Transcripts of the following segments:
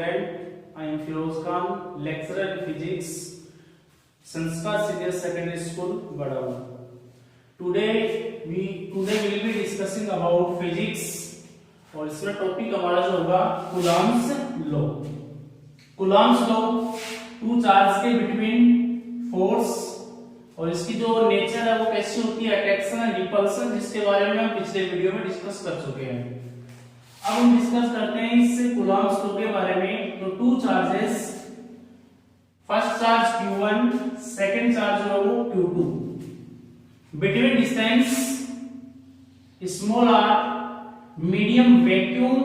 student. I am Firoz Khan, lecturer in physics, Sanskar Senior Secondary School, Badaun. Today we will be discussing about physics और इसमें topic हमारा जो होगा Coulomb's law. Coulomb's law two charge के between force और इसकी जो nature है वो कैसी होती है, अट्रैक्शन एंड रिपल्शन, जिसके बारे में हम पिछले वीडियो में डिस्कस कर चुके हैं. अब हम डिस्कस करते हैं इस कूलॉम्स लॉ के बारे में. तो two charges, first charge q1, second charge जो है वो q2, between distance small r, medium vacuum,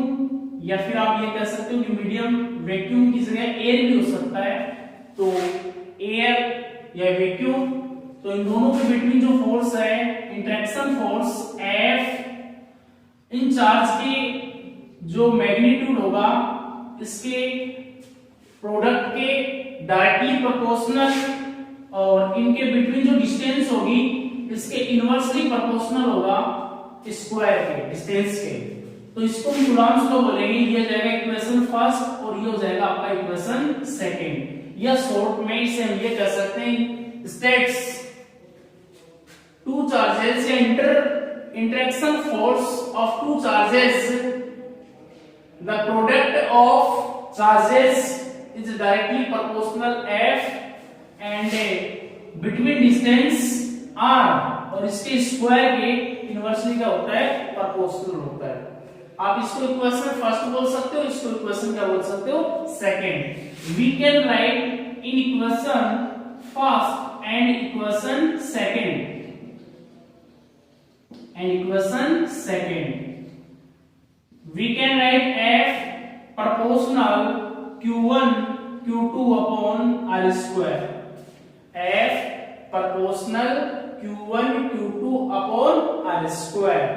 या फिर आप ये कह सकते हो कि मीडियम वैक्यूम की जगह एयर भी हो सकता है, तो एयर या वैक्यूम. तो इन दोनों के बिटवीन जो फोर्स है, interaction force F, in charge के जो मैग्नीट्यूड होगा इसके प्रोडक्ट के डायरेक्टली प्रोपोर्शनल, और इनके बिटवीन जो डिस्टेंस होगी इसके इनवर्सली प्रोपोर्शनल होगा स्क्वायर के डिस्टेंस के. तो इसको हम कूलॉम्स लॉ बोलेंगे. ये जाएगा इक्वेशन फर्स्ट और ये हो जाएगा आपका इक्वेशन सेकंड, या शॉर्ट में इसे हम ये कह सकते हैं स्टेट्स टू चार्जेस या interaction force of two charges, the product of charges is directly proportional F and between distance R, और इसके स्क्वायर के इनवर्सली क्या होता है, प्रोपोर्शनल होता है. आप इसको इक्वेशन फर्स्ट बोल सकते हो, इसको इक्वेशन क्या बोल सकते हो, second. We can write in equation first and equation second, we can write F proportional Q1 Q2 upon R square. F proportional Q1 Q2 upon R square.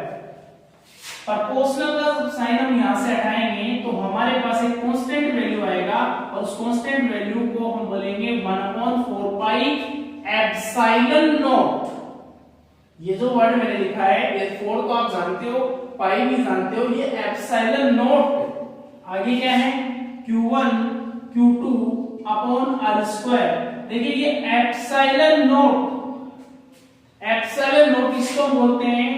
Proportional का sign हम यहां से हटाएंगे तो हमारे पास एक कांस्टेंट वैल्यू आएगा, और उस कांस्टेंट वैल्यू को हम बोलेंगे 1/4 पाई एप्सिलॉन नॉट. ये जो वर्ड मैंने लिखा है, ये 4 को आप जानते हो, पाई भी जानते हो, ये एप्सिलॉन नॉट. आगे क्या है, Q1 Q2 upon R square. देखिए ये एप्सिलॉन नॉट इसको बोलते हैं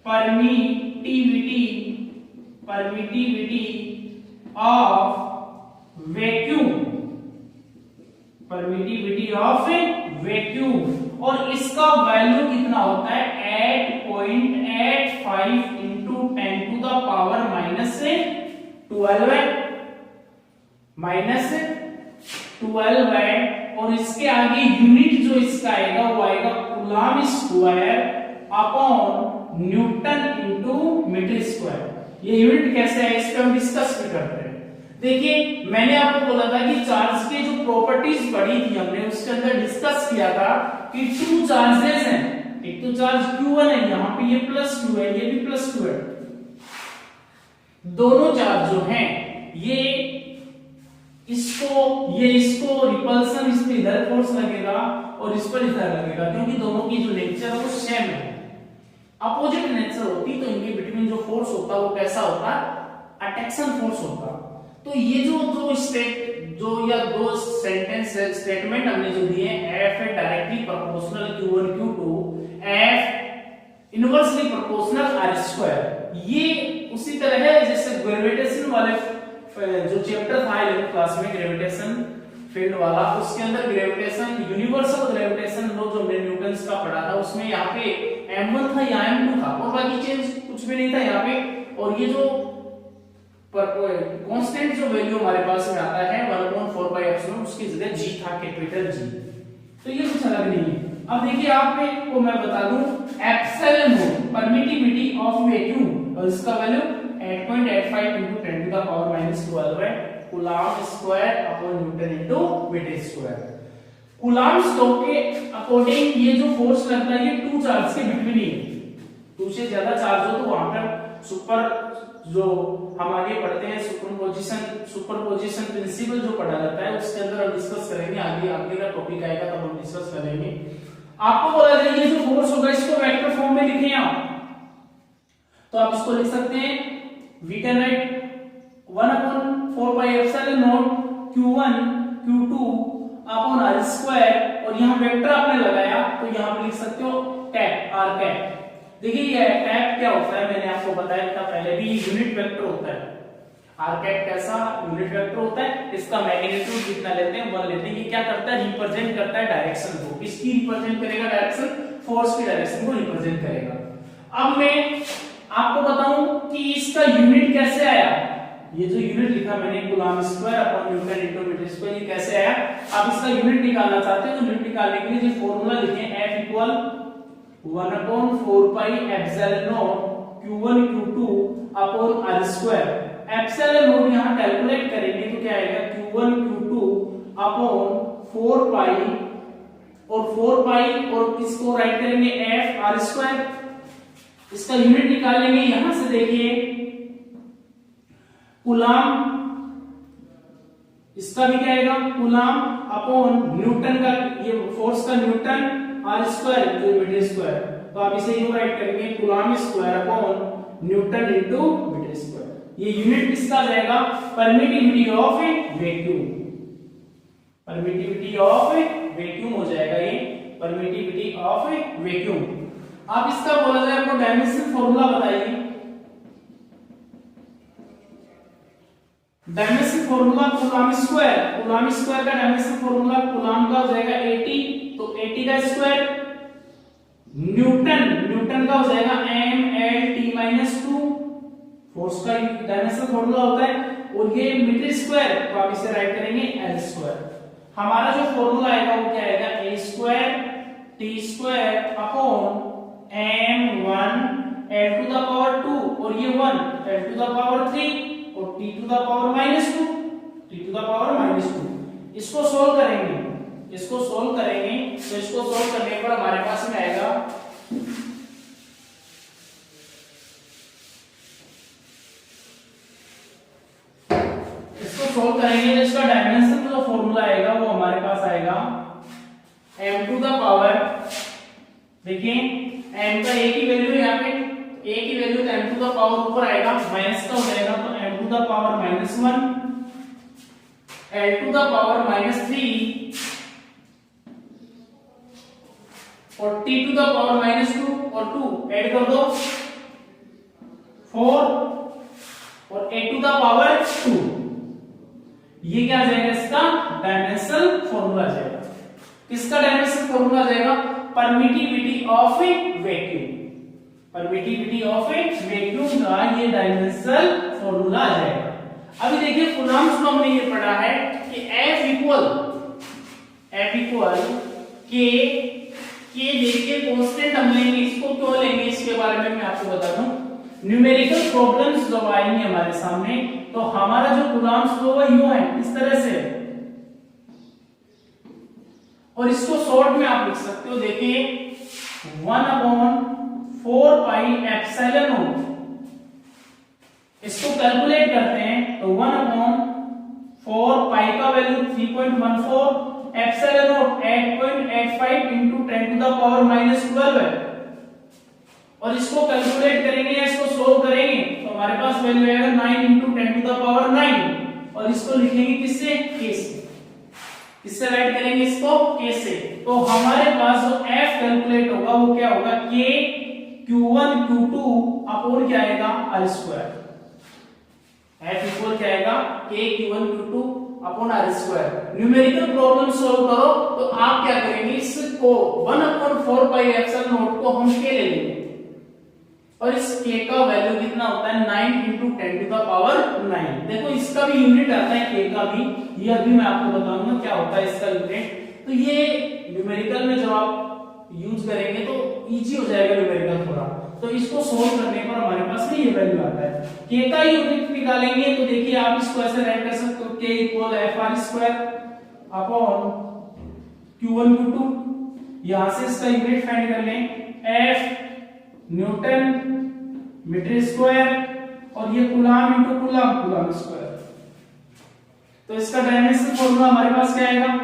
परमिटिविटी ऑफ वैक्यूम, और इसका वैल्यू कितना होता है, 8.85 into 10 to the power -12 है. और इसके आगे यूनिट जो इसका आएगा वो आएगा coulomb square upon newton into metre square. ये यूनिट कैसे है इस पे हम डिस्कस भी करते हैं. देखिए मैंने आपको बोला था कि चार्ज के जो प्रॉपर्टीज पढ़ी थी हमने, उसके अंदर डिस्कस किया था कि टू चार्जेस हैं. एक तो चार्ज Q1 है, यहाँ पे ये +2 है, ये भी +2 है. दोनों चार्ज जो हैं ये इसको रिपल्सन, इस पे इधर फोर्स लगेगा और इस पर इधर लगेगा, क्योंकि दोनों की जो नेचर है वो सेम है. अपोजिट नेचर होती तो इनके बिटवीन जो फोर्स होता वो कैसा होता, अट्रैक्शन फोर्स होता. तो ये जो दो स्टेटमेंट हमने जो दिए, F है directly proportional Q1 Q2, F inversely proportional R square. ये उसी तरह है जैसे ग्रेविटेशन वाले जो चैप्टर था 11th क्लास में, ग्रेविटेशन फील्ड वाला, उसके अंदर ग्रेविटेशन, यूनिवर्सल ग्रेविटेशन लॉ जो हमने न्यूटन्स का पढ़ा था, उसमें यहाँ पे m1 था, यहाँ m2 था, और बाकी चेंज कुछ भी नहीं था यहाँ पे. और ये जो कांस्टेंट जो वैल्यू हमारे पास में आता है 1/4 पाई एप्सिलॉन, उसकी जगह g था, कैपिटल G. तो ये कुछ अलग नहीं है. अब देखिए आपको मैं बता दूं, epsilon naught permittivity of vacuum, और इसका value 8.85 into 10 to the power -12 है, coulomb square upon newton into metre square. Coulomb's law के अकॉर्डिंग ये जो फोर्स लगता है ये टू चार्ज के बिटवीन ही है. टू से ज्यादा चार्ज हो तो वहां पर सुपर, जो हम आगे पढ़ते हैं सुपरपोजिशन प्रिंसिपल जो पढ़ा जाता है, उसके अंदर हम डिस्कस करेंगे. आगे का टॉपिक आएगा तब हम डिस्कस करेंगे. आपको बोला जाए ये जो फोर्स होगा इसको वेक्टर फॉर्म में लिखें आप, तो आप इसको लिख सकते हैं, we can write 1/4πε0 Q1 Q2 upon r square, और यहाँ वेक्टर आपने लगाया तो यहाँ पे लिख सकते हो कैप, r कैप। देखिए ये कैप क्या होता है, मैंने आपको बताया था पहले भी, यूनिट वेक्टर होता है। r कैप कैसा यूनिट वेक्टर होता है, इसका मैग्नीट्यूड कितना लेते हैं, 1 लेते हैं। ये क्या करता है, रिप्रेजेंट करता है डायरेक्शन को। किसकी रिप्रेजेंट करेगा, डायरेक्शन, फोर्स की डायरेक्शन को रिप्रेजेंट करेगा। अब मैं आपको बताऊं कि इसका यूनिट कैसे आया। ये जो यूनिट लिखा मैंने coulomb square upon newton into metre square, ये कैसे आया। आप इसका यूनिट निकालना चाहते हैं तो यूनिट निकालने के लिए जो फार्मूला लिखें, F equal 1/4πε0 Q1 Q2 upon r square. Epsilon यहां कैलकुलेट करेंगे तो क्या आएगा, Q1 Q2 अपॉन 4 पाई और 4 पाई और इसको राइट करेंगे F r स्क्वायर। इसका यूनिट निकाल लेंगे, यहां से देखिए कूलम, इसका भी क्या आएगा, कूलम अपॉन न्यूटन का, ये फोर्स का न्यूटन, r स्क्वायर जो मीटर स्क्वायर, तो आप इसे यूं राइट करेंगे coulomb square upon newton into metre square. ये यूनिट किसका जाएगा, permittivity of vacuum, permittivity of vacuum हो जाएगा ये, परमिटिविटी ऑफ वैक्यूम। आप इसका बोला जाए आपको डायमेंशन फॉर्मूला बताइए। Dimension formula coulomb square, coulomb square का डायमेंशन फॉर्मूला कूलम का हो जाएगा 80, तो 80 का स्क्वायर, न्यूटन, न्यूटन का हो जाएगा m/L/t-2, फोर्स का डायमेंशन फॉर्मूला होता है, और ये मीटर स्क्वायर, तो आप इसे राइट करेंगे l स्क्वायर। हमारा जो फॉर्मूला आएगा वो क्या आएगा, a square t square upon m1 l⁻², और ये 1 l⁻³ और t⁻⁻², t⁻⁻²। इसको सोल्व करेंगे, इसको सोल्व करेंगे तो इसको सोल्व करने पर हमारे पास में आएगा सोल्व करेंगे तो इसका डायमेंशन जो फॉर्मूला आएगा वो हमारे पास आएगा m⁻, देखिए m का a की वैल्यू यहाँ पे, a की वैल्यू तो m⁻ ऊपर आएगा, माइनस का हो जाएगा तो m⁻⁻1 l⁻³ और t⁻², और 2 ऐड कर दो 4 और a⁻²। ये क्या आ जाएगा, इसका डायमेंशन फॉर्मूला जाएगा। किसका डायमेंशन फॉर्मूला जाएगा, permittivity of vacuum, permittivity of vacuum का ये डायमेंशन फॉर्मूला आ जाएगा। अभी देखिए कूलम्ब्स में हमने ये पढ़ा है कि F इक्वल के देखिए कांस्टेंट हम लेंगे, इसको क्यों लेंगे इसके बारे में मैं आपको बता दूं। न्यूमेरिकल प्रॉब्लम्स जब आएंगे हमारे सामने तो हमारा जो कूलम्ब्स फ्लो है यूं है, इस तरह से, और इसको शॉर्ट में आप लिख सकते हो, देखिए 1/4πε0, इसको कैलकुलेट करते हैं तो 1/4 पाई का वैल्यू 3.14, एप्सिलॉन 8.85 into 10⁻⁻12 है, और इसको कैलकुलेट करेंगे या इसको सोल्व करेंगे तो हमारे पास वैल्यू आएगा 9 into 10⁻⁹, और इसको लिखेंगे किससे, k से, इससे राइट करेंगे इसको k से, तो हमारे पास जो f कैलकुलेट होगा वो क्या होगा, k q1 q2 अपॉन क्या आएगा, r स्क्वायर। f इक्वल क्या आएगा, k q1 q2 upon r square. Numerical problem solve करो तो आप क्या करेंगे, इसको 1/4πε0 को हम k ले लेंगे, और इस k का वैल्यू कितना होता है, 9 into 10⁻⁹। देखो इसका भी यूनिट आता है k का भी, ये अभी मैं आपको बताऊंगा क्या होता है इसका यूनिट। तो ये न्यूमेरिकल में जब आप यूज करेंगे तो इजी हो जाएगा न्यूमेरिकल थोड़ा, तो इसको सोल्व करने पर हमारे पास में ये वैल्यू आता है। k का यूनिट निकालेंगे तो देखिए आप इसको ऐसे राइट कर सकते हो, k equal fr² upon q1 q2, यहां से इसका यूनिट फाइंड कर लें, f न्यूटन मीटर स्क्वायर, और ये coulomb into coulomb, coulomb square. तो इसका डायमेंशन फॉर्मूला हमारे पास क्या आएगा,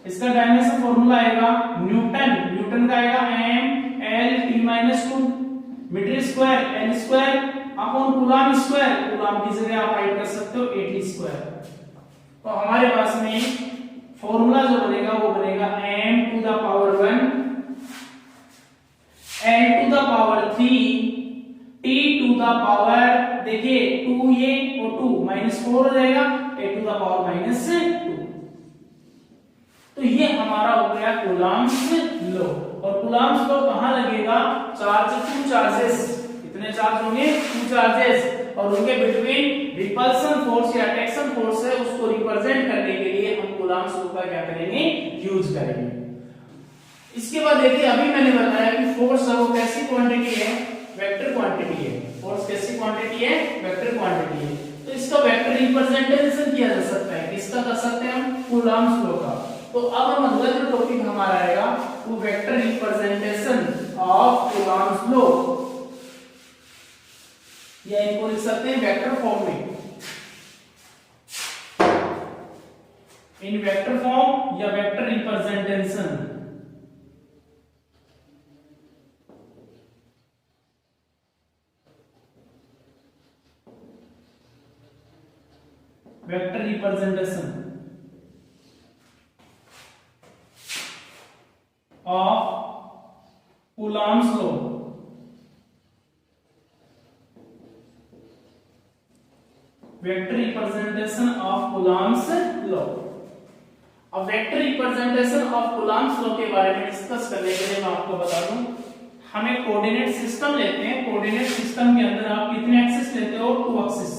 इसका डायमेंशन फॉर्मूला आएगा न्यूटन, न्यूटन का आएगा m l t-2 metre square l square upon coulomb square, coulomb की जगह आप राइट कर सकते हो 80 स्क्वायर। तो हमारे पास में फॉर्मूला जो बनेगा वो बनेगा m to the power 1 n to the power 3 t to the power, देखिए 2 ये और 2 -4 हो जाएगा, a टू द पावर -2। तो ये हमारा हो गया कूलम्स लॉ। और कूलम्स लॉ कहां लगेगा? चार्ज, 2 चार्जेस, कितने चार्ज होंगे? 2 चार्जेस, और उनके बिटवीन रिपल्सन फोर्स या अट्रैक्शन फोर्स है, उसको रिप्रेजेंट करने के लिए हम कूलम्स लॉ का क्या करेंगे? यूज करेंगे। इसके बाद देखिए, अभी मैंने बताया कि फोर्स है वो कैसी क्वांटिटी है? वेक्टर क्वांटिटी है। फोर्स कैसी क्वांटिटी है? वेक्टर क्वांटिटी है। तो इसका वेक्टर रिप्रेजेंटेशन किया जा सकता है, किसका कर सकते हैं हम? कूलम्स लॉ का। तो अब हम अगला जो टॉपिक हमारा आएगा वो vector representation of Coulomb's law, या इनको लिख सकते हैं वेक्टर फॉर्म में, इन वेक्टर फॉर्म या vector representation. Vector representation of Coulomb's law. Vector representation of Coulomb's law. अब vector representation of Coulomb's law के बारे में डिस्कस करने के लिए मैं आपको बता दूं, हम एक कोऑर्डिनेट सिस्टम लेते हैं। कोऑर्डिनेट सिस्टम के अंदर आप कितने एक्सिस लेते हो? 2 एक्सिस।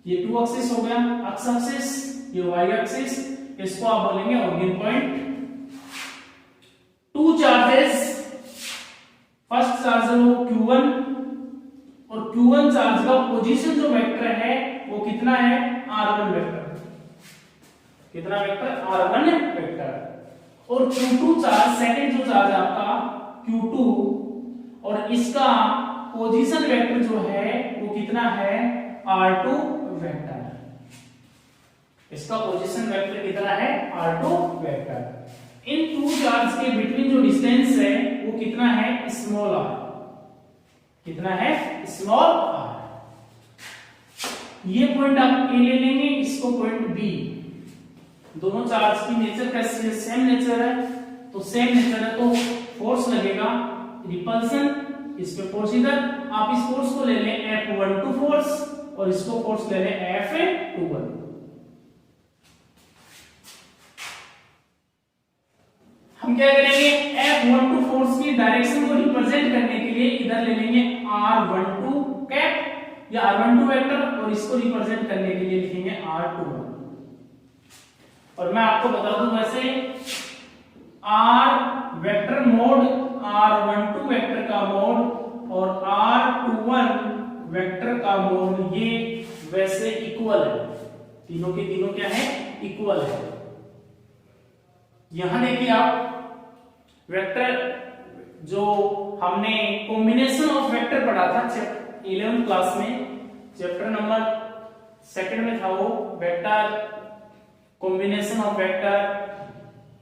ये 2 एक्सिस हो गया, एक्स एक्सिस, ये वाई एक्सिस, इसको आप बोलेंगे origin point. 2 charges, first charge है वो q1, और q1 चार्ज का पोजीशन जो वेक्टर है वो कितना है? r1 vector. कितना वेक्टर? r1 vector. और q2 चार्ज, सेकंड जो चार्ज है आपका q2, और इसका पोजीशन वेक्टर जो है वो कितना है? r2 vector. इसका पोजीशन वेक्टर कितना है? r2 vector. इन 2 चार्ज के बिटवीन जो डिस्टेंस है वो कितना है? Small r। कितना है? Small r। ये पॉइंट आप ए ले लेंगे, इसको पॉइंट बी। दोनों चार्ज की नेचर कैसी है? सेम नेचर है। तो सेम नेचर है तो फोर्स लगेगा, रिपल्सन, इस पे फोर्स इधर। आप इस फोर्स को ले लें F12 फोर्स, और इसको फोर्स ले लें F21। हम क्या करेंगे? F12 फोर्स की डायरेक्शन को रिप्रेजेंट करने के लिए इधर ले लेंगे R12 कैप या R12 वेक्टर, और इसको रिप्रेजेंट करने के लिए लिखेंगे R21। और मैं आपको बता दूं, वैसे R vector mode, R12 vector का मोड और R21 वेक्टर का मोड, ये वैसे इक्वल है। तीनों के तीनों क्या है? इक्वल है। यहां देखिए आप, वेक्टर जो हमने कॉम्बिनेशन ऑफ वेक्टर पढ़ा था 11th क्लास में, चैप्टर नंबर 2 में था वो, vector, combination of vector,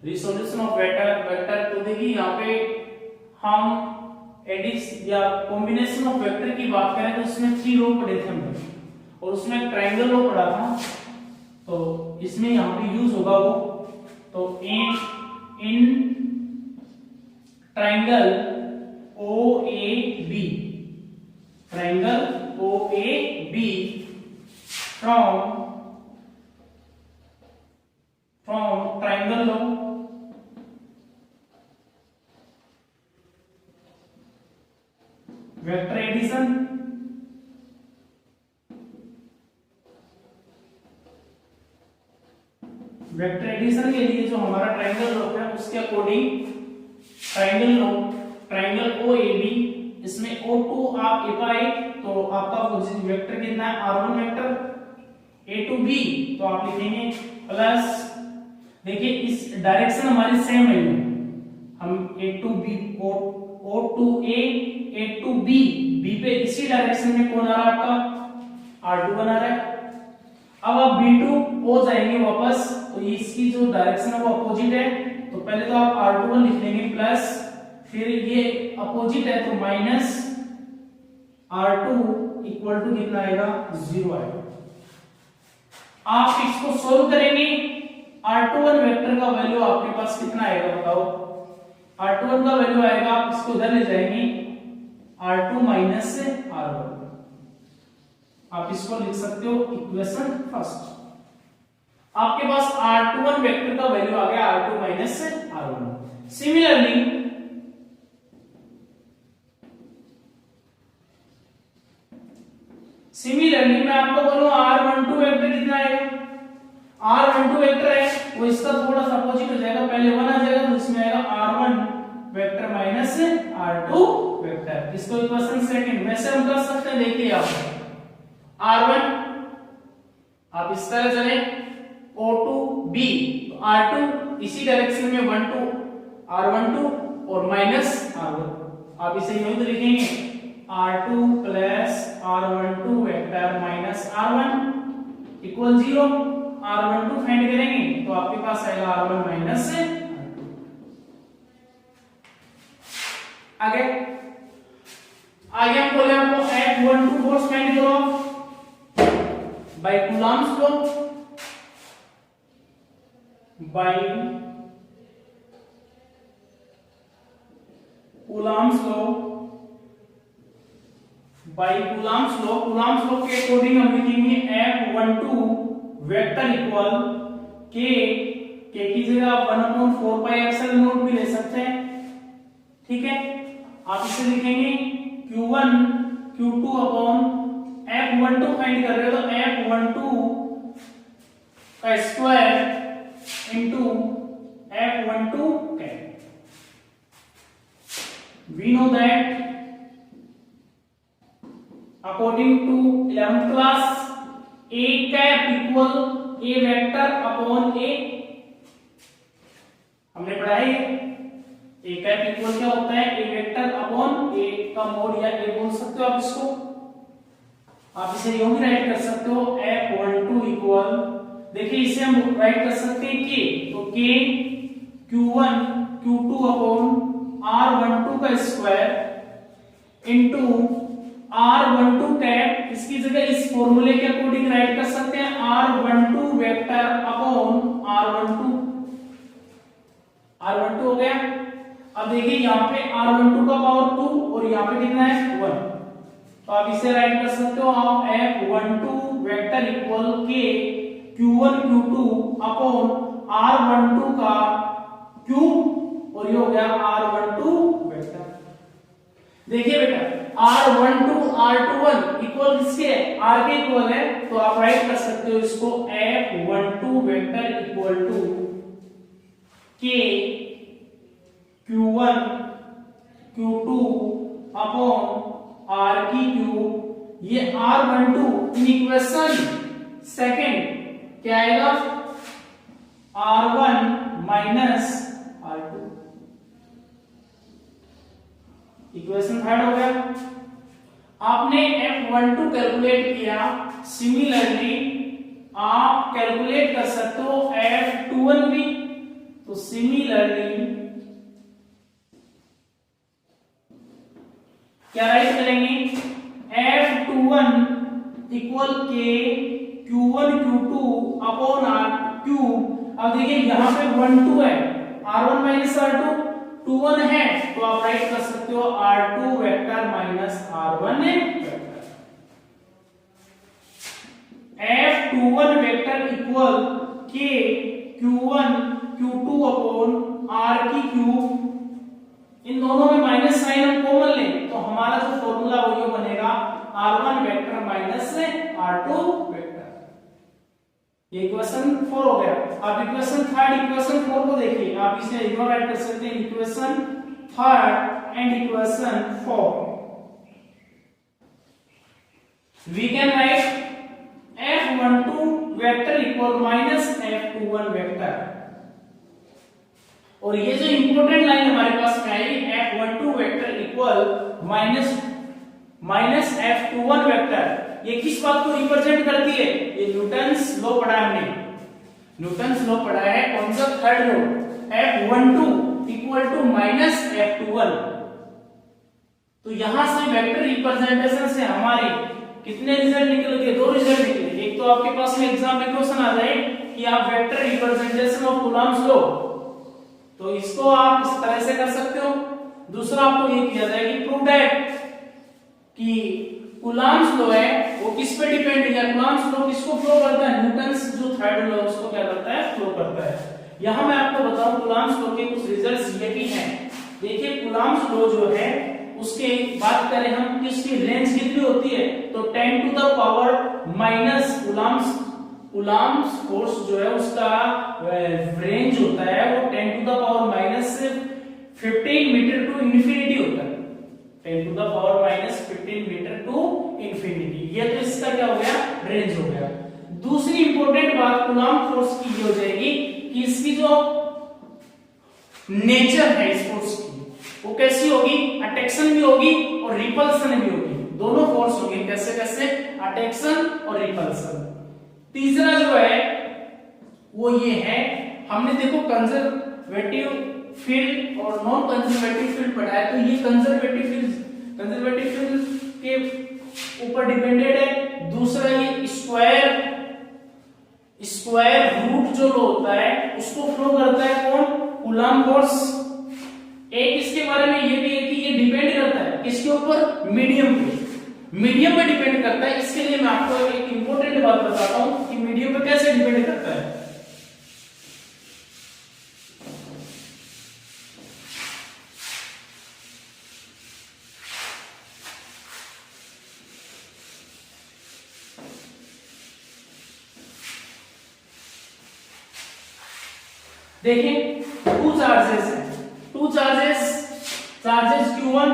resolution of vector. तो देखिए यहाँ पे हम एडिशन या कॉम्बिनेशन ऑफ वेक्टर की बात करें तो उसमें 3 रो पढ़े थे हमने, और उसमें ट्रायंगल रो पढ़ा था। तो इसमें यहाँ पे यूज होगा वो, तो in triangle OAB, triangle OAB from triangle लो, वेक्टर एडिशन, वेक्टर एडिशन के लिए जो हमारा ट्रायंगल लो है उसके अकॉर्डिंग ट्रायंगल OAB, इसमें O2 आप A पाए तो आपका वेक्टर कितना है? R1 vector. A to B तो आप लिखेंगे प्लस, देखिए इस डायरेक्शन हमारी सेम है, हम A to B, O to A to B, B पे इसी डायरेक्शन में कौन आ रहा है आपका? R2 बना रहा है। अब आप B to O जाएंगे वापस, तो इसकी जो डायरेक्शन है वो अपोजिट है, तो पहले तो आप R21 लिख लेंगे प्लस, फिर ये अपोजिट है तो माइनस, R2 इक्वल टू कितना आएगा 0 आएगा। आप इसको सोल्व करेंगे, R21 वेक्टर का वैल्यू आपके पास कितना आएगा बताओ। R21 का वैल्यू आएगा, आप इसको इधर ले जाएंगे R2 माइनस R1। आप इसको लिख सकते हो इक्वेशन फर्स्ट। आपके पास R21 वेक्टर का वैल्यू आ गया R2 माइनस R1। सिमिलरली मैं आपको बोलूं R12 वेक्टर कितना आएगा। R12 वेक्टर है वो इसका थोड़ा सा अपोजिट हो जाएगा, पहले 1 आ जाएगा तो इसमें आएगा R1 vector minus R2 vector. इसको इक्वेशन सेकंड वैसे हम कर सकते हैं, देखिए आप R1 आप इस तरह चले O2 B, R2 इसी डायरेक्शन में 1 2 R12 और माइनस R1। आप इसे यूं तो लिखेंगे R2 plus R12 vector minus R1 equal 0। R12 find करेंगे तो आपके पास आएगा R1 माइनस R2। आगे हम बोले आपको F12 फोर्स फाइंड करो by Coulomb's law. by Coulomb's law के अकॉर्डिंग हम लिखेंगे F12 वेक्टर इक्वल k की जगह 1/4 पाई एप्सिलॉन नॉट भी ले सकते हैं, ठीक है। आप इसे लिखेंगे Q1 Q2 upon F12 find कर रहे हो तो F12 का square into F12 cap. We know that according to 11th class A cap equal A vector upon A। हमने पढ़ा है A cap equal क्या होता है, A vector upon A का मोड या A बोल सकते हो आप इसको। आप इसे यूं भी राइट कर सकते हो F12 इक्वल, देखिए इसे हम राइट कर सकते हैं k, तो k q1 q2 upon r12 का स्क्वायर इनटू r12 कैप। इसकी जगह इस फॉर्मूले के अकॉर्डिंग राइट कर सकते हैं r12 वेक्टर अपॉन r12 हो गया। अब देखिए यहाँ पे r12 का पावर 2 और यहाँ पे कितना है 1, तो आप इसे राइट कर सकते हो आप F12 vector equal k Q1 Q2 upon R12 का क्यूब और ये हो गया R12 वेक्टर। देखिए बेटा R12 R21 इक्वल किसके है, R के इक्वल है, तो आप राइट कर सकते हो इसको F12 vector equal to K Q1 Q2 upon R की क्यूब। ये R12 इन इक्वेशन सेकंड क्या आएगा R1 minus R2। Equation third हो गया। आपने F12 कैलकुलेट किया, सिमिलरली आप कैलकुलेट कर सकते हो F21 भी। तो सिमिलरली क्या राइट करेंगे F21 इक्वल के Q1 Q2 upon R cube. अब देखिए यहाँ पे 1 2 है, R1 माइनस R2 2 1 है, तो आप राइट कर सकते हो R2 vector minus R1 vector. F21 vector equal K Q1 Q2 upon R की क्यूब। इन दोनों में माइनस साइन हम कॉमन लें तो हमारा जो फॉर्मूला वो ये बनेगा R1 vector minus R2 vector. ये इक्वेशन 4 हो गया। आप इक्वेशन थर्ड इक्वेशन 4 को देखिए, आप इसे इग्नोर राइट कर सकते हैं equation third and equation 4। We can write F12 vector equal minus F21 vector. और ये जो इंपॉर्टेंट लाइन हमारे पास में आई F12 vector equal minus F21 vector, ये किस बात को रिप्रेजेंट करती है, ये न्यूटन्स लॉ पढ़ा है हमने। न्यूटन्स लॉ पढ़ा है कौन सा, third law. F12 equal to minus F21, तो यहां से वेक्टर रिप्रेजेंटेशन से हमारे कितने रिजल्ट निकल गए? 2 रिजल्ट निकले। एक तो आपके पास में एग्जाम में क्वेश्चन आ जाए कि आप वेक्टर रिप्रेजेंटेशन ऑफ कूलम्ब्स लो, तो इसको आप इस तरह से कर सकते हो। दूसरा आपको ये किया जाए कि प्रूव दैट कि कूलम्ब्स लॉ है वो किस पे डिपेंड है, या कूलम्ब्स लॉ किसको फ्लो करता है? न्यूटन्स जो थर्ड लॉ उसको क्या करता है? फ्लो करता है। यहां मैं आपको बताऊं कूलम्ब्स लॉ के कुछ रिजल्ट्स ये भी हैं। देखिए कूलम्ब्स लॉ जो है उसके बात करें हम कि उसकी रेंज कितनी होती है, तो 10 to the power minus Coulomb's force जो है उसका रेंज होता है वो 10 to the power minus 15 metre to infinity होता है। 10 to the power minus 15 metre to infinity, ये तो इसका क्या हो गया? रेंज हो गया। दूसरी इंपॉर्टेंट बात कूलम्ब फोर्स की ये हो जाएगी कि इसकी जो नेचर है इस फोर्स की वो कैसी होगी? अट्रैक्शन भी होगी और रिपल्सन भी होगी, दोनों फोर्स होंगे। कैसे कैसे? अट्रैक्शन और रिपल्सन। तीसरा जो है वो ये है, हमने देखो कंजर्वेटिव फील्ड और नॉन कंजर्वेटिव फील्ड पढ़ा है, तो ये कंजर्वेटिव फील्ड के ऊपर डिपेंडेड है। दूसरा ये स्क्वायर रूट जो होता है उसको फ्लो करता है कौन? Coulomb force. एक इसके बारे में ये भी है कि ये डिपेंड करता है किसके ऊपर? मीडियम पे डिपेंड करता है। इसके लिए मैं आपको एक इंपॉर्टेंट बात बताता हूं कि मीडियम पे कैसे डिपेंड करता है। देखिए टू चार्जेस हैं, charges Q1,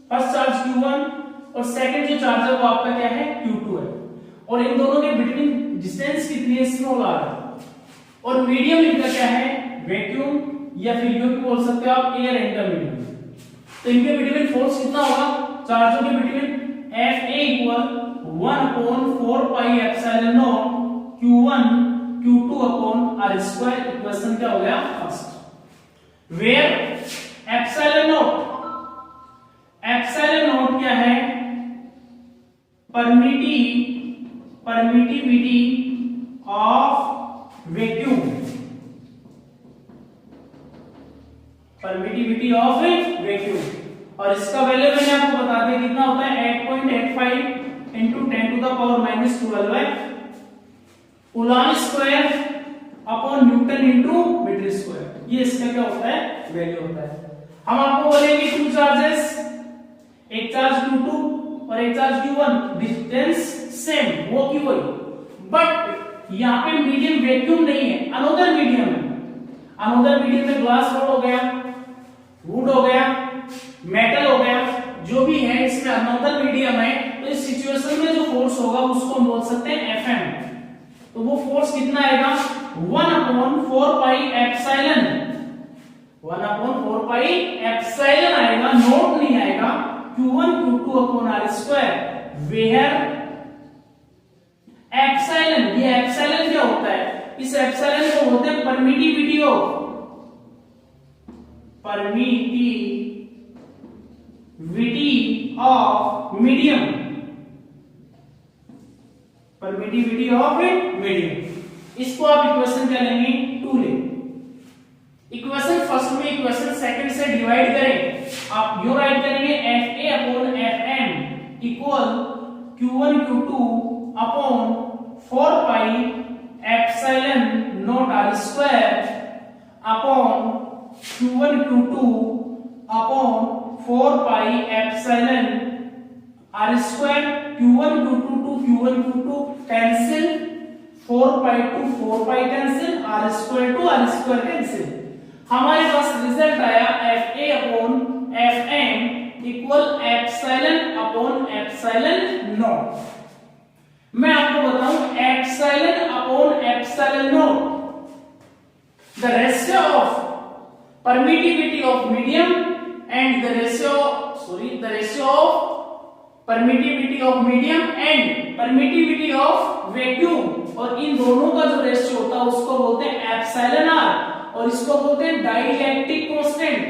first charge Q1 और सेकंड जो चार्ज है वो आपका क्या है? Q2 है। और इन दोनों के बिटवीन डिस्टेंस कितनी है? स्मॉल r है। और मीडियम इनका क्या है? वैक्यूम, या फिर यूं बोल सकते हो आप एयर एंटर मीडियम। तो इनके बिटवीन फोर्स कितना होगा? चार्जों के between Fa equal 1/4 pi epsilon not Q1 Q2 upon r square. Equation क्या हो गया? फर्स्ट। वेयर एप्सिलॉन नॉट क्या है? परमिटिविटी ऑफ वैक्यूम, और इसका वैल्यू मैंने आपको बता दिया कितना होता है? 8.85 into 10 to the power minus 12 है coulomb square upon newton into metre square. ये इसका क्या होता है? वैल्यू होता है। हम आपको बोलेंगे टू चार्जेस, एक चार्ज Q2 और एक चार्ज Q1, डिस्टेंस सेम, वो की वही, बट यहाँ पे मीडियम वैक्यूम नहीं है, अनदर मीडियम है। अनदर मीडियम में ग्लास रोड हो गया, वुड हो गया, मेटल हो गया, जो भी है इसमें अनदर मीडियम है। तो इस सिचुएशन में जो फोर्स होगा उसको हम बोल सकते हैं Fm। तो वो फोर्स कितना आएगा? 1/4 पाई एप्सिलॉन आएगा, नोट नहीं आएगा। Q1 Q2 upon r square, where epsilon, ये एप्सिलॉन क्या होता है? इस एप्सिलॉन को बोलते हैं permittivity of medium, permittivity of medium. इसको आप इक्वेशन क्या लेंगे? 2 लेंगे। इक्वेशन फर्स्ट में इक्वेशन सेकंड से डिवाइड करें, आप यूं राइट करेंगे Fa upon Fm equal Q1 Q2 upon 4 pi epsilon naught r square upon Q1 Q2 upon 4 pi epsilon r square. Q1 Q2 to Q1 Q2 cancel, 4 pi to 4 pi cancel, r square to r square cancel. हमारे पास result आया Fa upon Fm equal epsilon upon epsilon naught. मैं आपको बताऊं epsilon upon epsilon naught, the ratio of permittivity of medium and the ratio of permittivity of medium and permittivity of vacuum, और इन दोनों का जो रेशियो होता है उसको बोलते हैं एप्सिलॉन r, और इसको बोलते हैं डाइलेक्ट्रिक कांस्टेंट।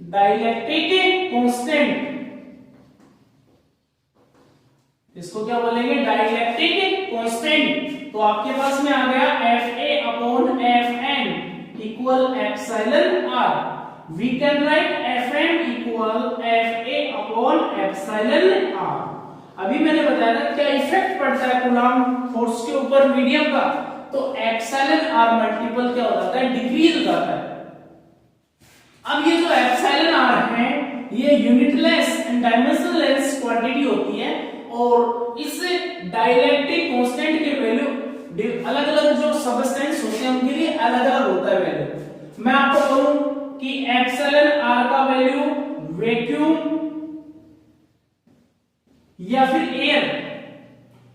डाइलेक्ट्रिक कांस्टेंट, इसको क्या बोलेंगे? Dielectric constant. तो आपके पास में आ गया Fa upon Fn equal epsilon r। We can write Fn equal Fa upon epsilon r। अभी मैंने बताया था क्या इफेक्ट पड़ता है कूलम्ब फोर्स के ऊपर मीडियम का, तो एप्सिलॉन r मल्टीपल क्या हो जाता है? डिक्रीज हो जाता है। अब ये जो एप्सिलॉन r है ये यूनिटलेस एंड डायमेंशनलेस क्वांटिटी होती है, और इस डाइलेक्ट्रिक कांस्टेंट के वैल्यू अलग अलग जो सबस्टेंस होते हैं उनके लिए अलग अलग होता है वैल्यू। मैं आपको कहूं कि एप्सिलॉन r का वैल्यू वैक्यूम या फिर एयर,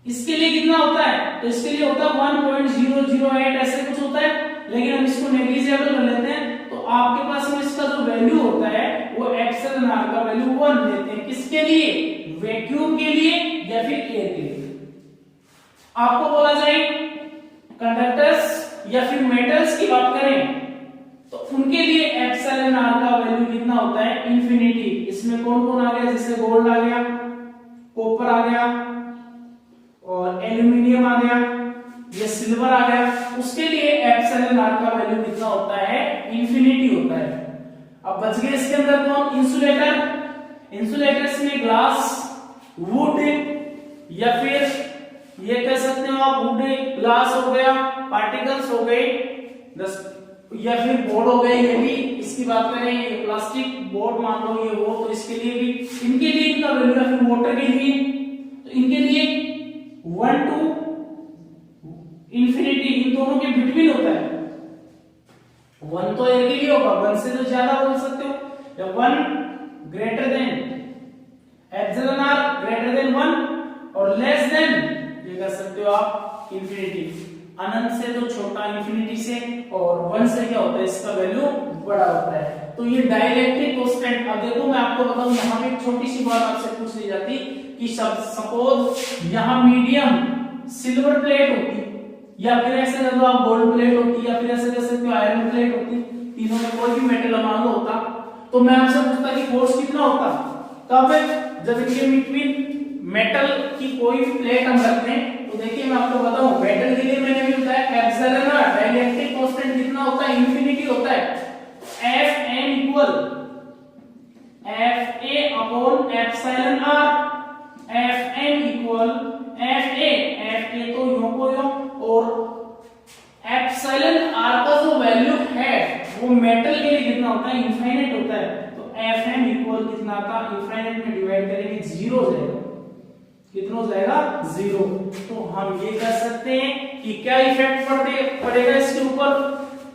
इसके लिए कितना होता है? तो इसके लिए होता है 1.008 ऐसे कुछ होता है, लेकिन हम इसको नेग्लिजिबल कर लेते हैं। तो आपके पास में इसका जो वैल्यू होता है वो एप्सिलॉन r का वैल्यू 1 लेते हैं। किसके लिए? वैक्यूम के लिए या फिर एयर के लिए। आपको बोला जाए कंडक्टर्स या फिर मेटल्स की बात करें तो उनके लिए एप्सिलॉन r का वैल्यू कितना होता है? इंफिनिटी। इसमें कौन कौन आ गया? जैसे गोल्ड आ गया, कॉपर आ गया और एल्यूमिनियम आ गया, ये सिल्वर आ गया, उसके लिए एप्सिलॉन r का वैल्यू कितना होता है? इंफिनिटी होता है। अब बच गए इसके अंदर कौन? इंसुलेटर। इंसुलेटर्स में ग्लास, वुड या फिर ये कह सकते हो आप वुड, ग्लास हो गया, पार्टिकल्स हो गए, या फिर बोर्ड हो गए। ये भी इसकी बात करें, ये प्लास्टिक बोर्ड मान लो ये वो, तो इसके लिए भी, इनके लिए इनका वैल्यू है। फिर वाटर के लिए तो इनके लिए 1 to इंफिनिटी, इन दोनों के बिटवीन होता है। 1 तो एयर के लिए होगा, 1 से तो ज्यादा बोल सकते हो, या 1 greater than epsilon r greater than 1 और लेस देन ये कह सकते हो आप इंफिनिटी। अनंत से तो छोटा, इंफिनिटी से, और 1 से क्या होता है? इसका वैल्यू बड़ा होता है। तो ये डाइलेक्ट्रिक कांस्टेंट। अब देखो मैं आपको बताऊं, यहां पे एक छोटी सी बात आपसे पूछ ली जाती कि सपोज यहां मीडियम सिल्वर प्लेट होती, या फिर ऐसे कर लो आप गोल्ड प्लेट होती, या फिर ऐसे कर सकते हो आयरन प्लेट होती, तीनों में कोई भी मेटल मान लो होता, तो मैं आपसे पूछता कि फोर्स कितना होता? कब? जब इनके बिटवीन मेटल की कोई भी प्लेट हम रखते हैं। तो देखिए मैं आपको बताऊं, मेटल के लिए मैंने भी बताया एप्सिलॉन r डाइलेक्ट्रिक कांस्टेंट कितना होता है? इंफिनिटी होता है। Fn equal Fa upon epsilon r। Fn equal Fa तो यो को यो, और एप्सिलॉन r का जो वैल्यू है वो मेटल के लिए कितना होता है? इनफाइनाइट होता है। तो Fm इक्वल कितना का इनफाइनाइट में डिवाइड करेंगे 0 हो जाएगा। कितना हो जाएगा? 0। तो हम ये कह सकते हैं कि क्या इफेक्ट पड़ेगा इसके ऊपर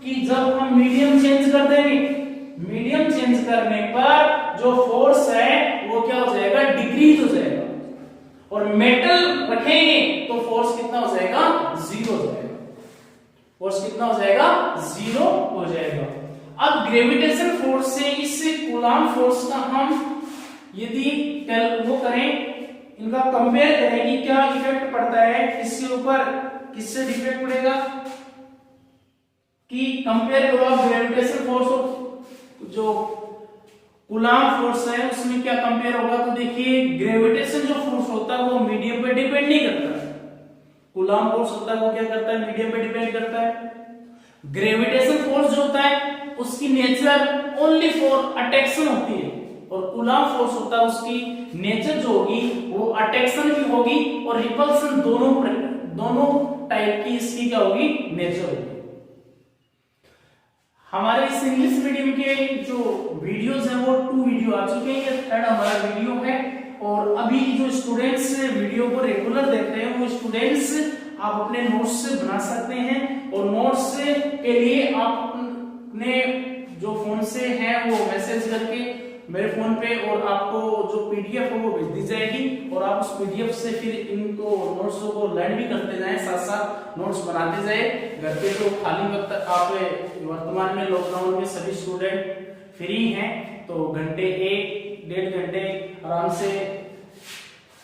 कि जब हम मीडियम चेंज कर देंगे, मीडियम चेंज करने पर जो फोर्स है वो क्या हो जाएगा? डिक्रीज हो जाएगा, और मेटल रखेंगे तो फोर्स कितना हो जाएगा? 0 हो जाएगा। फोर्स कितना हो जाएगा? 0 हो जाएगा। अब ग्रेविटेशन फोर्स से इस कूलम्ब फोर्स का हम यदि वो करें, इनका कंपेयर करें कि क्या इफेक्ट पड़ता है इसके ऊपर, किससे इफेक्ट पड़ेगा, कि कंपेयर करो आप ग्रेविटेशन फोर्स और जो कूलम्ब फोर्स है उसमें क्या कंपेयर होगा। तो देखिए ग्रेविटेशन जो फोर्स होता है वो मीडियम पे डिपेंड नहीं करता है, कूलम्ब फोर्स होता है वो क्या करता है? मीडियम पे डिपेंड करता है। ग्रेविटेशन फोर्स जो होता है उसकी नेचर ओनली फॉर अट्रैक्शन होती है, और कूलम्ब फोर्स होता है उसकी नेचर जो होगी वो अट्रैक्शन भी होगी और रिपल्सन, दोनों टाइप की इसकी क्या होगी? नेचर होगी। हमारे इस इंग्लिश मीडियम के जो वीडियोस हैं वो 2 वीडियो आ चुके हैं, ये 3rd हमारा वीडियो है। और अभी जो स्टूडेंट्स वीडियो को रेगुलर देख रहे हैं वो स्टूडेंट्स आप अपने नोट्स से बना सकते हैं, और नोट्स के लिए आप अपने जो फोन से है वो मैसेज करके मेरे फोन पे, और आपको जो पीडीएफ है वो भेज दी जाएगी, और आप उस पीडीएफ से फिर इनको नोट्स को लर्न भी करते जाएं, साथ साथ नोट्स बनाते जाए घर पे। तो खाली वक्त आप वर्तमान में लॉकडाउन में सभी स्टूडेंट फ्री हैं, तो घंटे 1-1.5 घंटे आराम से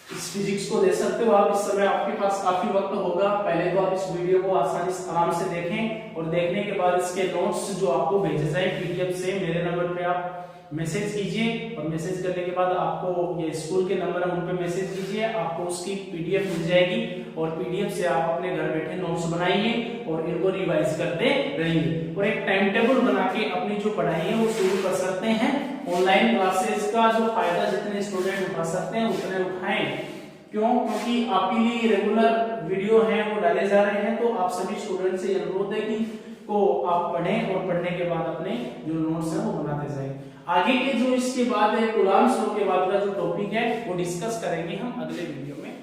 इस फिजिक्स को दे सकते हो आप। इस समय आपके पास काफी वक्त होगा। पहले तो आप इस वीडियो को आसानी से आराम से देखें, और देखने के बाद इसके नोट्स जो आपको भेजे जाए पीडीएफ से मेरे नंबर पे आप मैसेज कीजिए और मैसेज करने के बाद आपको ये स्कूल के नंबर है उन पे मैसेज कीजिए, आपको उसकी पीडीएफ मिल जाएगी और पीडीएफ से आप अपने घर बैठे नोट्स बनाइए और इनको रिवाइज करते रहिए और एक टाइम टेबल बना के अपनी जो पढ़ाई है वो शुरू कर सकते हैं। ऑनलाइन क्लासेस का जो फायदा जितने स्टूडेंट उठा सकते हैं उतने उठाएं। क्यों? क्योंकि आपके लिए रेगुलर वीडियो है वो डाले जा रहे हैं, तो आप सभी स्टूडेंट से अनुरोध है कि को आप पढ़ें और पढ़ने के बाद अपने जो नोट्स हैं वो बनाते जाएं। आगे के जो इसके बाद है कुरान शो के बाद का जो टॉपिक है वो डिस्कस करेंगे हम अगले वीडियो में।